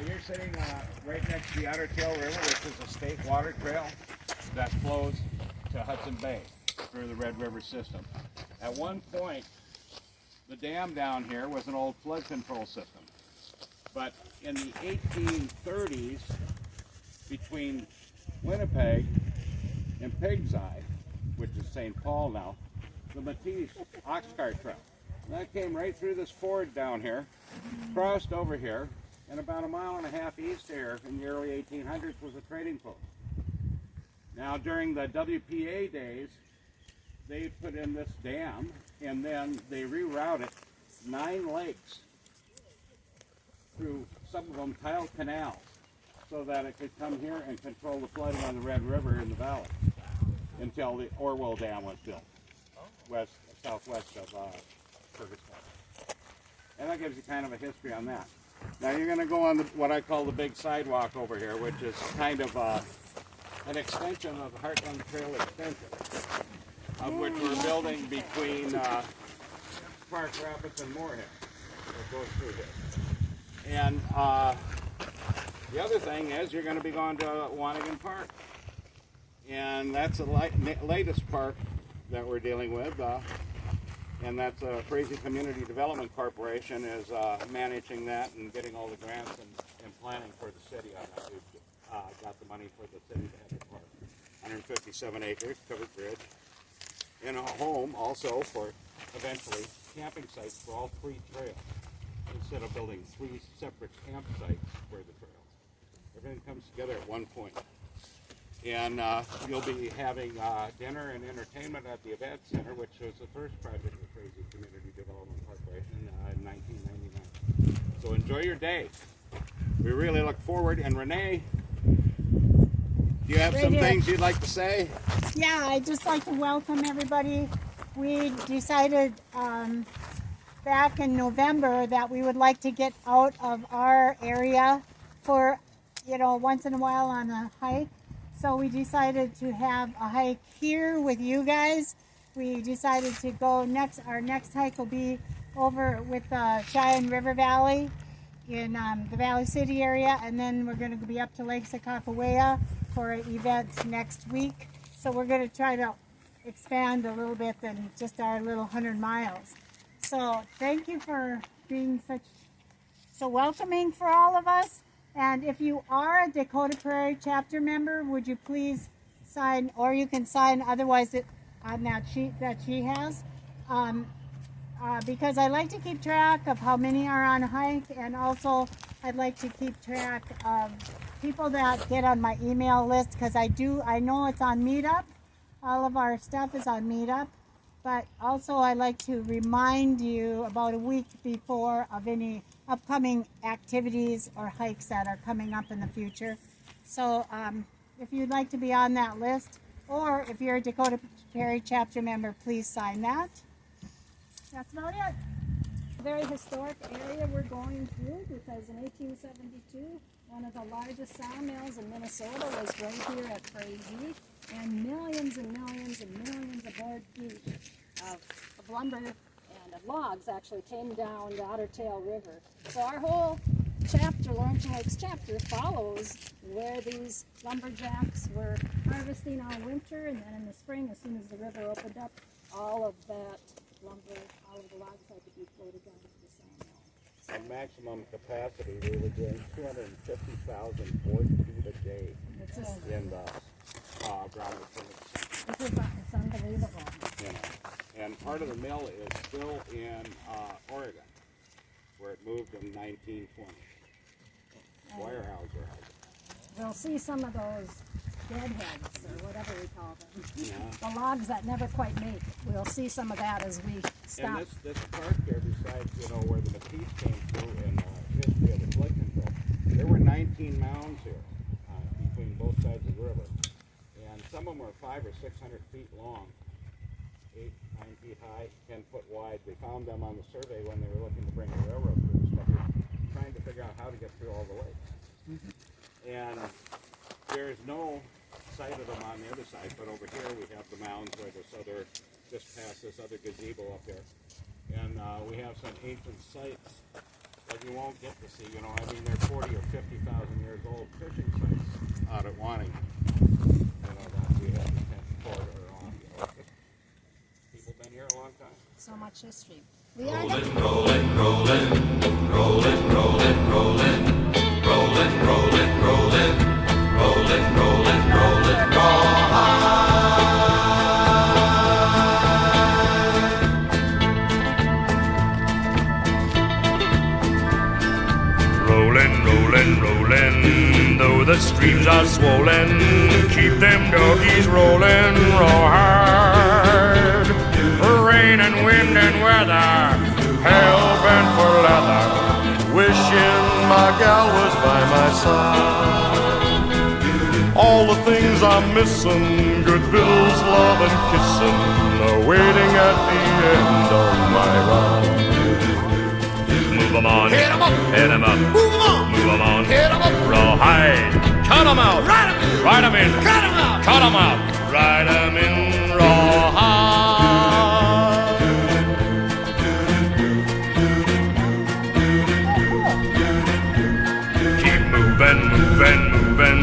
You're sitting right next to the Otter Tail River, which is a state water trail that flows to Hudson Bay through the Red River system. At one point, the dam down here was an old flood control system. But in the 1830s, between Winnipeg and Pig's Eye, which is St. Paul now, the Matisse ox cart trail. And that came right through this ford down here, crossed over here, and about a mile and a half east here in the early 1800s was a trading post. Now during the WPA days, they put in this dam and then they rerouted 9 lakes through, some of them tiled canals, so that it could come here and control the flooding on the Red River in the valley until the Orwell Dam was built, southwest of Fergus Falls. And that gives you kind of a history on that. Now you're going to go on what I call the big sidewalk over here, which is kind of an extension of the Heartland Trail extension, of which we're building between Park Rapids and Moorhead. It goes through here. And the other thing is you're going to be going to Wanigan Park. And that's the latest park that we're dealing with. And that's Frazee Community Development Corporation is managing that and getting all the grants and planning for the city on that. We've got the money for the city to have the park. 157 acres, covered bridge, and a home also for eventually camping sites for all 3 trails, instead of building 3 separate campsites for the trails. Everything comes together at one point. And you'll be having dinner and entertainment at the event center, which was the first project of Frazee Community Development Corporation in 1999. So enjoy your day. We really look forward. And Renee, do you have some things you'd like to say? Yeah, I'd just like to welcome everybody. We decided back in November that we would like to get out of our area for, once in a while on a hike. So we decided to have a hike here with you guys. We decided to go our next hike will be over with Cheyenne River Valley in the Valley City area, and then we're going to be up to Lake Sakakawea for an event next week. So we're going to try to expand a little bit than just our little 100 miles. So thank you for being so welcoming for all of us. And if you are a Dakota Prairie chapter member, would you please sign, or you can sign otherwise on that sheet that she has, because I like to keep track of how many are on a hike, and also I'd like to keep track of people that get on my email list, because I know it's on Meetup. All of our stuff is on Meetup, but also I like to remind you about a week before of any upcoming activities or hikes that are coming up in the future. So if you'd like to be on that list, or if you're a Dakota Prairie chapter member, please sign that. That's about it. A very historic area we're going through, because in 1872, one of the largest sawmills in Minnesota was right here at Frazee, and millions and millions and millions of board feet of lumber and of logs actually came down the Otter Tail River. So our whole chapter, Laurentian Lakes chapter, follows where these lumberjacks were harvesting all winter, and then in the spring, as soon as the river opened up, all of that lumber, all of the logs had to be floated down to the sawmill. At maximum capacity, we were doing 250,000 board feet a day in the groundwood furnace. It's unbelievable. And part of the mill is still in Oregon, where it moved in 1920. Weyerhaeuser has it. We'll see some of those deadheads, or whatever we call them. Yeah. The logs that never quite make it. We'll see some of that as we stop. And this park here, besides where the Matisse came through in the history of the flood control, there were 19 mounds here between both sides of the river, and some of them were 500 or 600 feet long, 8, 9 feet high, 10 foot wide. They found them on the survey when they were looking to bring a railroad through and stuff, trying to figure out how to get through all the lakes. And there's no sight of them on the other side, but over here we have the mounds where just past this other gazebo up here. And we have some ancient sites But you won't get to see, you know, I mean, they're 40 or 50,000 years old fishing sites out at Wanting. You know, that we have the 10th corridor on. People been here a long time. So much history. Rolling, rolling, rolling, rolling, rolling, rolling, rolling, rolling, rolling, rolling, rolling, rolling, rawhide. Rolling, rolling, rolling, though the streams are swollen, keep them doggies rolling rawhide. Rain and wind and weather, hell bent for leather, wishing my gal was by my side. All the things I'm missing, good bills, love and kissing, are waiting at the end of my ride. Move 'em on, hit 'em up, hit 'em up, move 'em on, move 'em on, hit 'em up, rawhide, cut 'em out, ride 'em in, ride 'em in, cut 'em out, cut 'em out, ride 'em in rawhide. Moving, moving,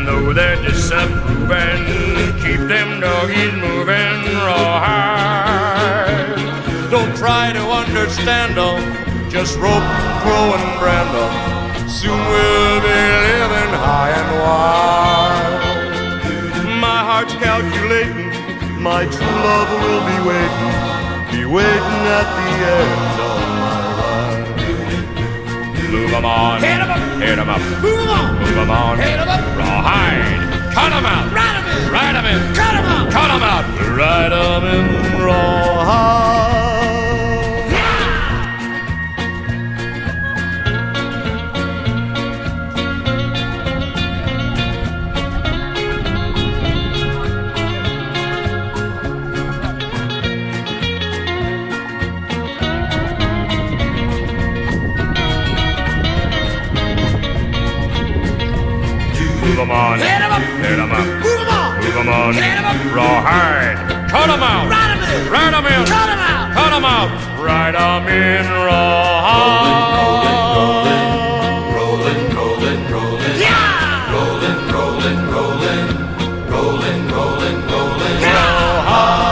though they're disapproving, keep them doggies moving rawhide. Don't try to understand them, just rope, throw and brand them. Soon we'll be living high and wide. My heart's calculating, my true love will be waiting at the end of my ride. Move 'em on, hit 'em up, hit 'em up, move 'em on, move 'em on, hit 'em up, rawhide, cut 'em out, ride 'em in, ride 'em in, cut 'em out, cut 'em out, ride 'em in rawhide. Move 'em on, hit 'em up, hit 'em up, move 'em on, move 'em on, hit 'em up, rawhide, cut 'em out, ride 'em in, ride 'em in, cut 'em out, cut 'em out, ride 'em in rawhide. Rolling, rolling, rolling, rolling, yeah, rolling, rolling, rolling, rolling, rolling, rolling, rawhide.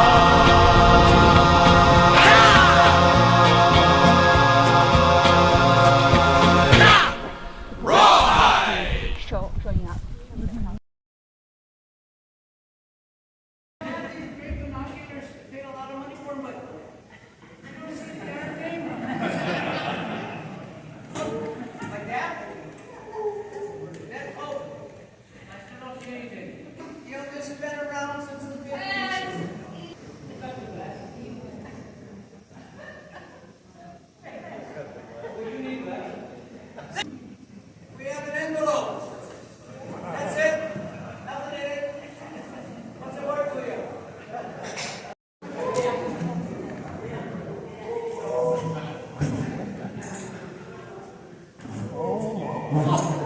We have an envelope. That's it. Nothing in it. What's it worth to you? Oh.